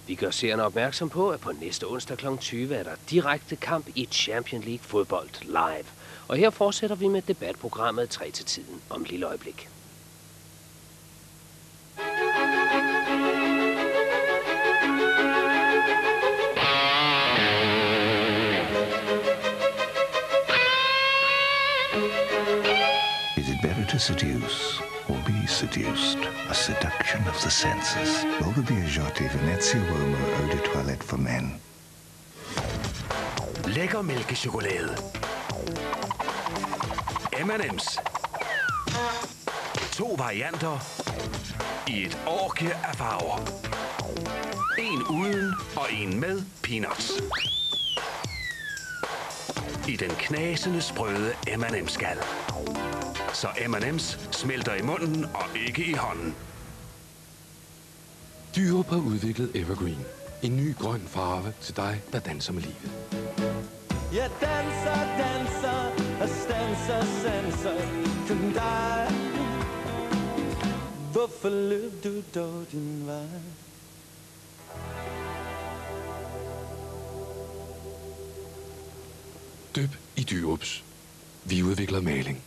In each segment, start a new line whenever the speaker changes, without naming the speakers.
Vi gør seerne opmærksom på, at på næste onsdag kl. 20 er der direkte kamp i Champions League fodbold live. Og her fortsætter vi med debatprogrammet 3 til tiden om et lille øjeblik.
Is it better to seduce or be seduced? A seduction of the senses. Logo Biagiotti Venezia Uomo Eau de Toilette for Men.
Lækker mælkechokolade. M&M's. 2 varianter i et orgie af farver. En uden og en med peanuts. I den knasende sprøde M&M-skal. Så M&M's smelter i munden og ikke i hånden.
Dyrup har udviklet Evergreen. En ny grøn farve til dig, der danser med livet.
Jeg danser, og sanser, kun dig. Hvorfor løb du dog din vej?
Dyb i Dyrups. Vi udvikler maling.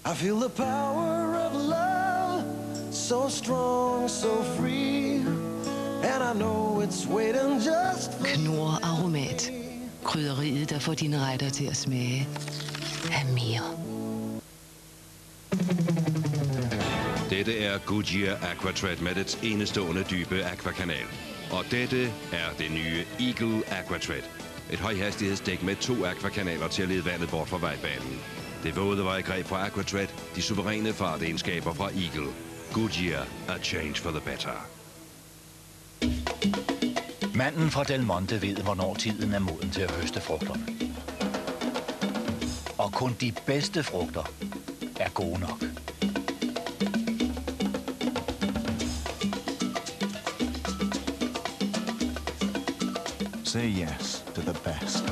I feel the power of love, so strong, so free, and I know it's waiting just for
Knorr Aromat. Krydderiet, der får dine retter til at smage af mere.
Dette er Goodyear Aquatred med dets enestående dybe aquakanal. Og dette er det nye Eagle Aquatred. Et højhastighedsdæk med 2 aquakanaler til at lede vandet bort fra vejbanen. Det våde vejgreb fra Aquatred, de suveræne fartegenskaber fra Eagle. Goodyear, a change for the better.
Manden fra Del Monte ved, hvornår tiden er moden til at høste frugterne. Og kun de bedste frugter er gode nok.
Say yes to the best.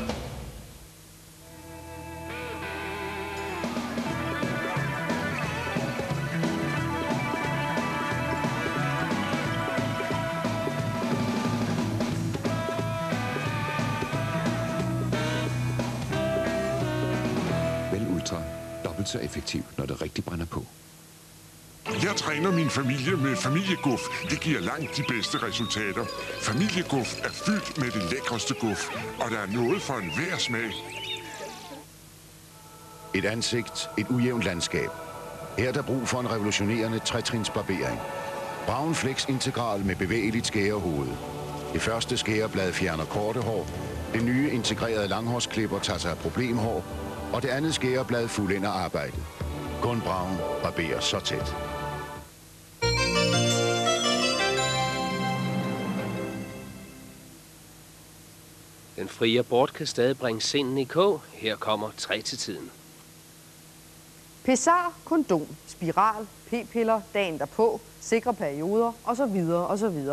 Vel Ultra. Dobbelt så effektiv, når det rigtig brænder på.
Jeg træner min familie med Familieguf. Det giver langt de bedste resultater. Familieguf er fyldt med det lækreste guf, og der er noget for enhver smag.
Et ansigt, et ujævnt landskab. Her er der brug for en revolutionerende trætrinsbarbering. Braun Flex Integral med bevægeligt skærehoved. Det første skæreblad fjerner korte hår. Det nye integrerede langhårsklipper tager sig af problemhår. Og det andet skæreblad fuldender arbejdet. Kun Braun barberer så tæt.
Den frie abort kan stadig bringe sinden i kog. Her kommer 3 til tiden.
Pessar, kondom, spiral, p-piller, dagen derpå, sikre perioder osv. osv.